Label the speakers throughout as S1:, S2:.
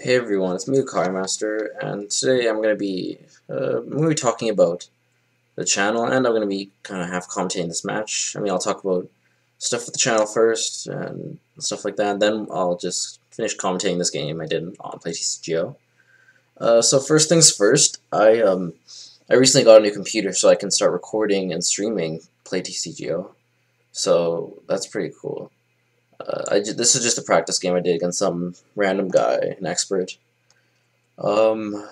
S1: Hey everyone, it's me, lucario-master, and today I'm gonna be talking about the channel, and I'm gonna be kind of half commentating this match. I'll talk about stuff with the channel first and stuff like that, and then I'll just finish commentating this game I did on PlayTCGO. So first things first, I recently got a new computer so I can start recording and streaming PlayTCGO. So that's pretty cool. This is just a practice game I did against some random guy, an expert. Um,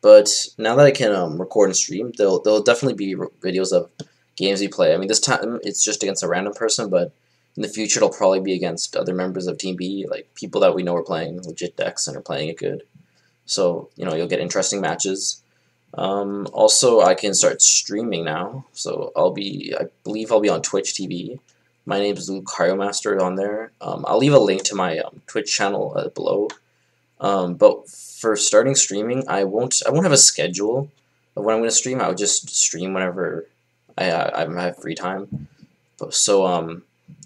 S1: but now that I can record and stream, there'll definitely be videos of games we play. I mean, this time it's just against a random person, but in the future it'll probably be against other members of Team B, like people that we know are playing legit decks and are playing it good. So you'll get interesting matches. Also, I can start streaming now, so I believe I'll be on Twitch TV. My name is lucario-master on there. I'll leave a link to my Twitch channel below. But for starting streaming, I won't have a schedule of when I'm going to stream. I would just stream whenever I have free time. So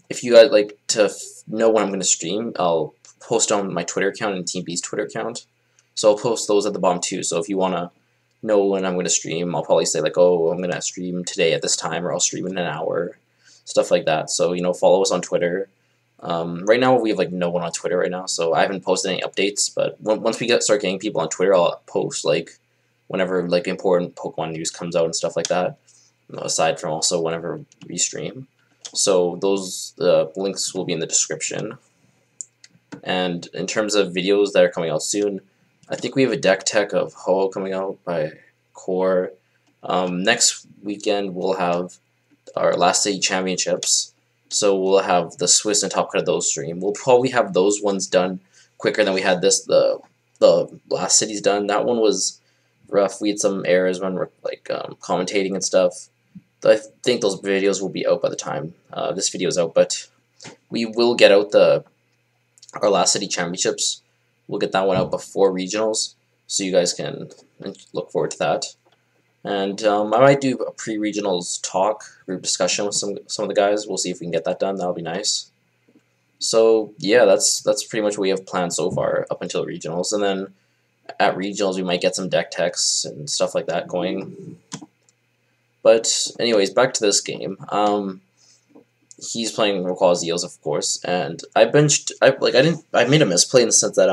S1: if you guys like to know when I'm going to stream, I'll post on my Twitter account and Team B's Twitter account. So I'll post those at the bottom too. So if you want to know when I'm going to stream, I'll probably say like, oh, I'm going to stream today at this time, or I'll stream in an hour, stuff like that. So follow us on Twitter. Right now we have like no one on Twitter right now, so I haven't posted any updates. But once we start getting people on Twitter, I'll post like whenever like important Pokemon news comes out and stuff like that. Aside from also whenever we stream, so those links will be in the description. And in terms of videos that are coming out soon, I think we have a deck tech of Ho coming out by Core. Next weekend we'll have our Last City Championships. So we'll have the Swiss and Top Cut of those stream. We'll probably have those ones done quicker than we had the last city's done. That one was rough. We had some errors when we're like commentating and stuff. I think those videos will be out by the time this video is out. But we will get out our Last City Championships. We'll get that one out before regionals, so you guys can look forward to that. And I might do a pre-regionals talk, group discussion with some of the guys. We'll see if we can get that done. That'll be nice. So yeah, that's pretty much what we have planned so far up until regionals. And then at regionals, we might get some deck techs and stuff like that going. But anyways, back to this game. He's playing Rayeels, of course, and I made a misplay in the sense that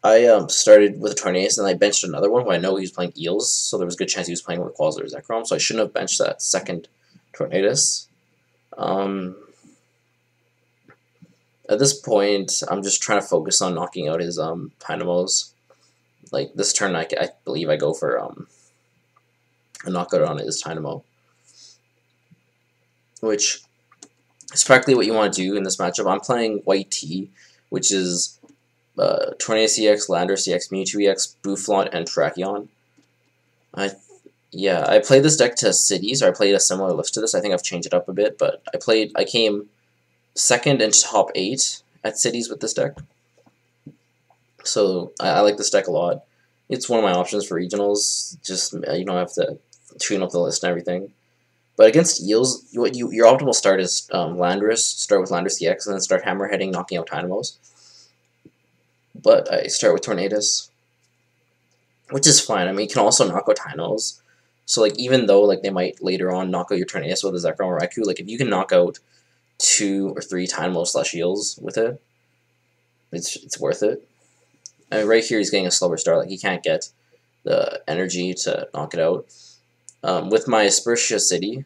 S1: I started with a Tornadus and I benched another one when I know he was playing Eels, so there was a good chance he was playing Rayquaza or Zekrom, so I shouldn't have benched that second Tornadus. At this point, I'm just trying to focus on knocking out his Dynamos. Like this turn, I believe I go for a knockout on his Dynamo, which is practically what you want to do in this matchup. I'm playing White T, which is Tornadus EX, Landorus EX, Mewtwo EX, Bouffalant, and Tracheon. I played this deck to cities, or I played a similar list to this. I think I've changed it up a bit, but I came second in top 8 at cities with this deck. So I like this deck a lot. It's one of my options for regionals. Just you don't have to tune up the list and everything. But against Eels, your optimal start is Landorus. Start with Landorus EX, and then start hammerheading, knocking out Dynamos. But I start with Tornadus, which is fine. I mean, you can also knock out Dynamos. So, like, even though, like, they might later on knock out your Tornadus with a Zekrom or Raikou, like, if you can knock out 2 or 3 Dynamos/Eels with it, it's worth it. I mean, right here, he's getting a slower start. Like, he can't get the energy to knock it out. With my Spurcia City,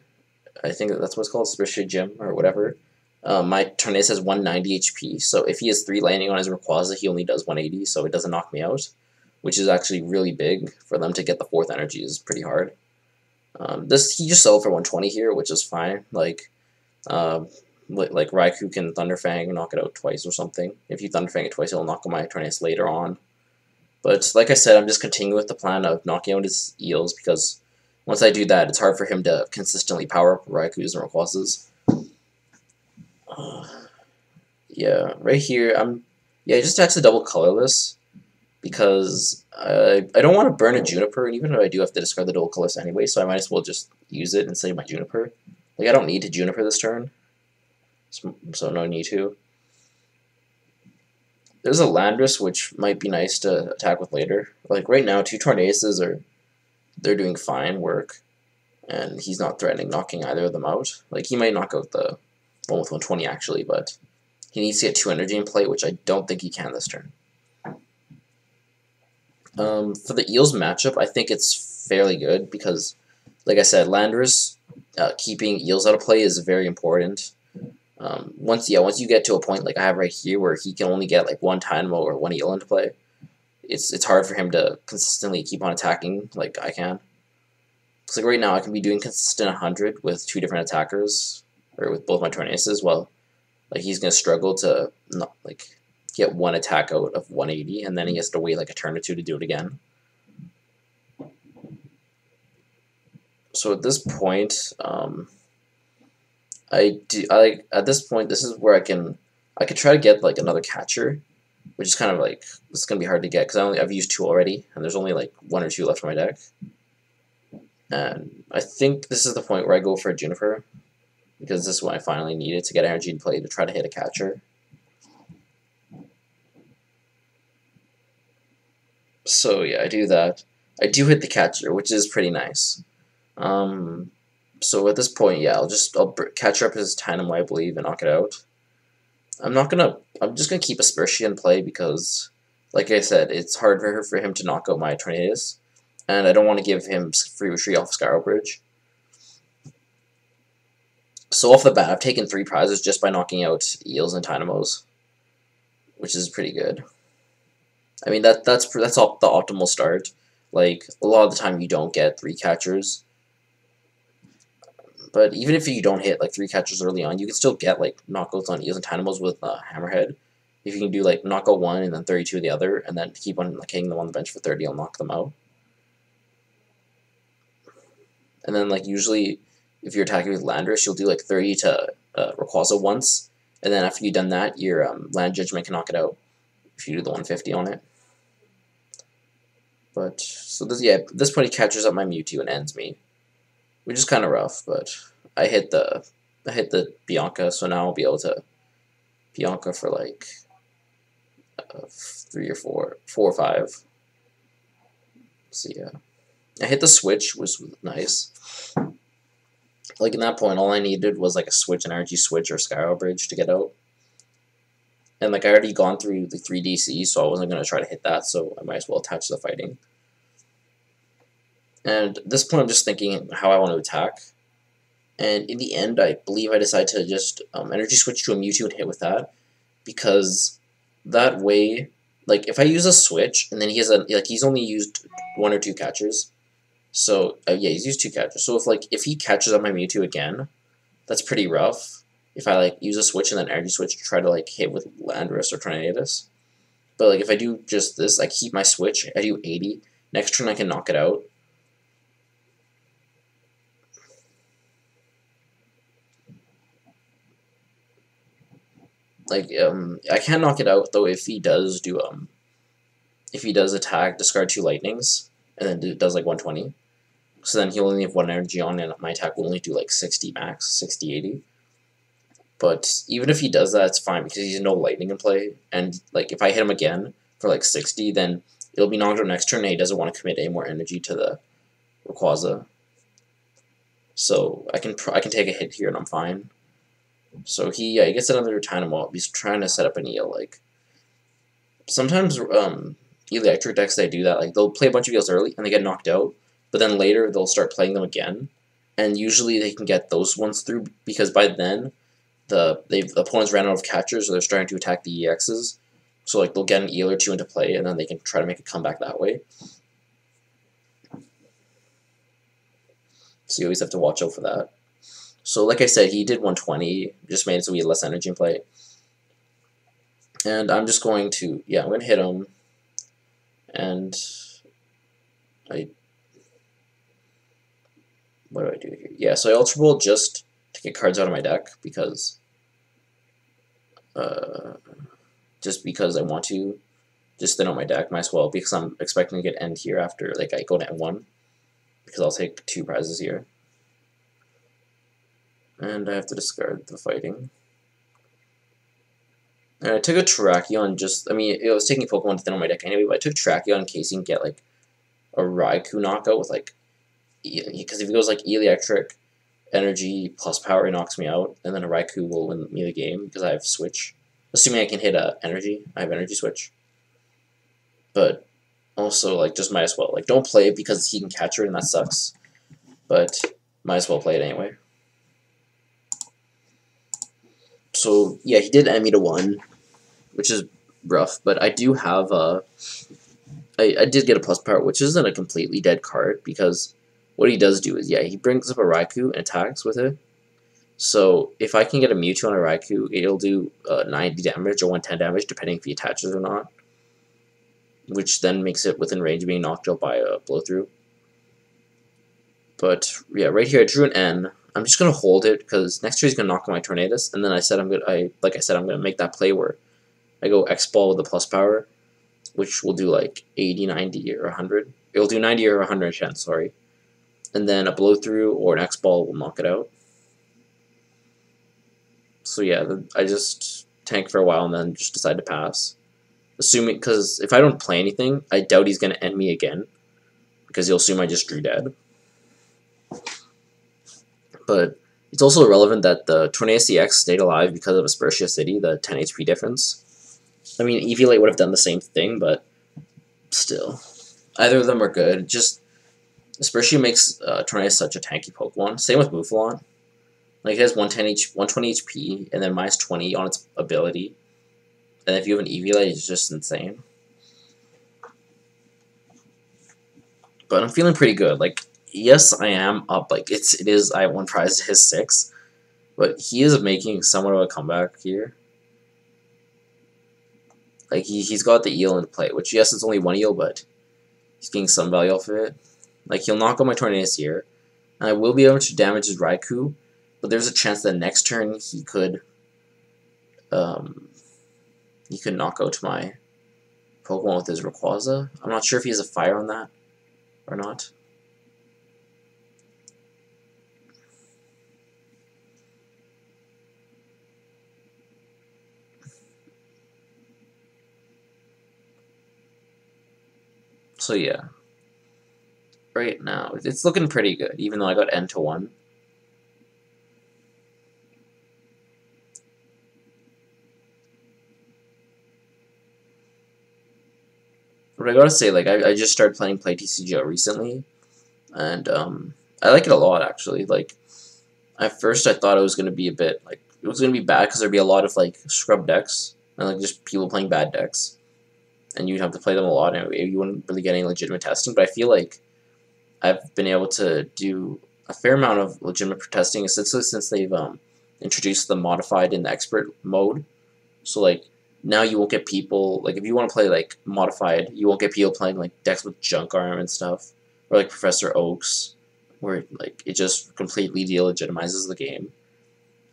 S1: I think that's what it's called, Spurcia Gym, or whatever, my Tornadus has 190 HP, so if he has 3 landing on his Rayquaza, he only does 180, so it doesn't knock me out, which is actually really big. For them to get the 4th energy is pretty hard. He just sold for 120 here, which is fine. Like Raikou can Thunderfang and knock it out twice or something. If you Thunderfang it twice, it'll knock out my Tornadus later on. But like I said, I'm just continuing with the plan of knocking out his Eels, because once I do that, it's hard for him to consistently power up Raikous and Rayquazas. Yeah, right here, I just had to double colorless, because I don't want to burn a Juniper, and even if I do have to discard the double colorless anyway, so I might as well just use it and save my Juniper. Like, I don't need to Juniper this turn, so no need to. There's a Landorus which might be nice to attack with later. Like right now, two Tornadoes they're doing fine work, and he's not threatening knocking either of them out. Like he might knock out the one with 120 actually, but he needs to get 2 energy in play, which I don't think he can this turn. For the Eels matchup, I think it's fairly good because, like I said, Landorus keeping Eels out of play is very important. Once you get to a point like I have right here where he can only get like 1 Dynamo or 1 Eel into play, it's hard for him to consistently keep on attacking like I can. Because like right now I can be doing consistent 100 with 2 different attackers, or with both my Tornaces, while like he's gonna struggle to not like get 1 attack out of 180, and then he has to wait like a turn or 2 to do it again. So at this point, at this point, this is where I could try to get like another catcher, which is kind of like, it's gonna be hard to get because I've used 2 already, and there's only like 1 or 2 left on my deck. And I think this is the point where I go for a Juniper, because this is when I finally needed to get energy in play to try to hit a catcher. So yeah, I do that. I do hit the catcher, which is pretty nice. So at this point, yeah, I'll catch up his Tynamo, I believe, and knock it out. I'm just gonna keep Aspertia in play because, like I said, it's hard for him to knock out my Tornadoes, and I don't want to give him free retreat off Skyro Bridge. So off the bat, I've taken 3 prizes just by knocking out Eels and Dynamos, which is pretty good. I mean that's all the optimal start. Like a lot of the time, you don't get 3 catchers. But even if you don't hit like 3 catchers early on, you can still get like knockouts on Eels and Dynamos with Hammerhead. If you can do like knockout 1 and then 32 the other, and then keep on like hitting them on the bench for 30, I'll knock them out. And then like usually, if you're attacking with Landorus, you'll do like 30 to Rayquaza once, and then after you've done that, your Land Judgment can knock it out if you do the 150 on it. But so at this point he catches up my Mewtwo and ends me, which is kind of rough. But I hit the Bianca, so now I'll be able to Bianca for like 3 or 4 or 5. So yeah, I hit the switch, which was nice. Like in that point, all I needed was like a switch, an energy switch, or Skyro Bridge to get out. And like I already gone through the 3 DC, so I wasn't gonna try to hit that, so I might as well attach the fighting. And at this point, I'm just thinking how I want to attack. And in the end, I believe I decided to just energy switch to a Mewtwo and hit with that, because that way, like if I use a switch and then he's only used 1 or 2 catchers. So yeah, he's used 2 catchers. So if he catches on my Mewtwo again, that's pretty rough. If I like use a switch and then energy switch to try to like hit with Landorus or Tornadus. But like if I do just this, I keep my switch, I do 80. Next turn I can knock it out. Like I can knock it out though if he does attack, discard 2 lightnings, and then does like 120. So then he'll only have 1 energy on, and my attack will only do like 60 max, 60, 80. But even if he does that, it's fine because he's no lightning in play. And like if I hit him again for like 60, then it'll be knocked out next turn, and he doesn't want to commit any more energy to the Rayquaza. So I can take a hit here and I'm fine. So he gets another Dynamo. He's trying to set up an Eel. Like sometimes electric decks, they do that. Like they'll play a bunch of Eels early and they get knocked out, but then later they'll start playing them again, and usually they can get those ones through because by then the opponents ran out of catchers, or they're starting to attack the EXs. So like they'll get an Eel or 2 into play, and then they can try to make a comeback that way. So you always have to watch out for that. So like I said, he did 120, just made it so we had less energy in play. And I'm just going to, I'm going to hit him. And what do I do here? Yeah, so I Ultra Ball just to get cards out of my deck because, just because I want to, just thin out my deck, might as well, because I'm expecting to get end here after, like, I go to N1, because I'll take 2 prizes here. And I have to discard the fighting. And I took a Terrakion just, I mean, it was taking Pokemon to thin on my deck anyway, but I took Terrakion in case you can get, like, a Raikou knockout with, like, because if he goes, like, Electric, Energy, plus Power, he knocks me out, and then a Raikou will win me the game, because I have Switch. Assuming I can hit Energy, I have Energy Switch. But, also, like, just might as well. Like, don't play it because he can catch it, and that sucks. But, might as well play it anyway. So, yeah, he did end me to 1, which is rough, but I do have I did get a plus power, which isn't a completely dead card, because what he does do is, yeah, he brings up a Raikou and attacks with it. So if I can get a Mewtwo on a Raikou, it'll do 90 damage or 110 damage, depending if he attaches or not, which then makes it within range of being knocked out by a blow through. But yeah, right here I drew an N. I'm just gonna hold it because next turn he's gonna knock out my Tornadus, and then I'm gonna make that play where I go X ball with the plus power, which will do like 80, 90, or 100. It will do 90 or 110, sorry. And then a blow through or an X ball will knock it out. So yeah, I just tank for a while and then just decide to pass. Assuming, because if I don't play anything, I doubt he's going to end me again, because he'll assume I just drew dead. But it's also irrelevant that the Tornadus EX stayed alive because of Aspertia City, the 10 HP difference. I mean, Eviolite would have done the same thing, but still. Either of them are good. Just Aspertia makes Tornadus such a tanky Pokemon. Same with Mouflon. Like, it has 120 HP, and then minus 20 on its ability. And if you have an Eviolite, it's just insane. But I'm feeling pretty good. Like, yes, I am up. Like, I have 1 prize to his 6. But he is making somewhat of a comeback here. Like, he's got the eel in play, which, yes, it's only 1 eel, but he's getting some value off of it. Like, he'll knock out my Tornadus here. And I will be able to damage his Raikou, but there's a chance that next turn he could knock out my Pokemon with his Rayquaza. I'm not sure if he has a fire on that or not. So yeah, right now it's looking pretty good, even though I got N to 1. But I gotta say, like, I just started playing PlayTCGO recently, and I like it a lot, actually. Like, at first I thought it was gonna be a bit, like, it was gonna be bad because there'd be a lot of, like, scrub decks, and, like, just people playing bad decks. And you'd have to play them a lot, and you wouldn't really get any legitimate testing. But I feel like I've been able to do a fair amount of legitimate testing, essentially since they've introduced the modified and the expert mode. So, like, now you won't get people, like, if you want to play, like, modified, you won't get people playing, like, decks with junk arm and stuff, or, like, Professor Oaks, where, like, it just completely delegitimizes the game.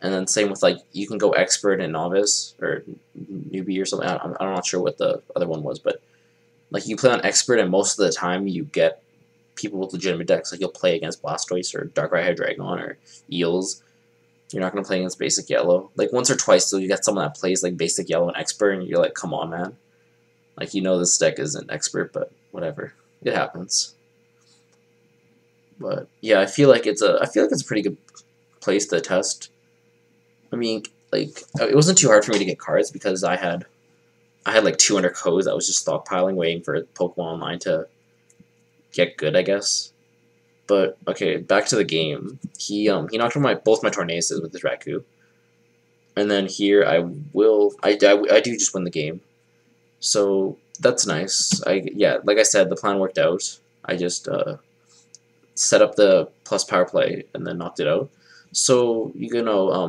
S1: And then same with, like, you can go expert and novice, or newbie or something. I'm not sure what the other one was, but, like, you play on expert, and most of the time you get people with legitimate decks. Like, you'll play against Blastoise or Darkrai Hydreigon or Eels. You're not going to play against Basic Yellow. Like, once or twice, so you get someone that plays, like, Basic Yellow and expert, and you're like, come on, man. Like, you know this deck isn't expert, but whatever. It happens. But, yeah, I feel like it's a pretty good place to test. I mean, like, it wasn't too hard for me to get cards because I had like 200 codes. I was just stockpiling, waiting for Pokemon Online to get good, I guess. But okay, back to the game. He knocked out both my Tornaduses with his Raikou, and then here I do just win the game. So that's nice. Like I said, the plan worked out. I just set up the plus power play and then knocked it out. So you can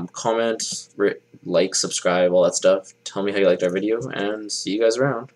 S1: comment, like, subscribe, all that stuff. Tell me how you liked our video, and see you guys around.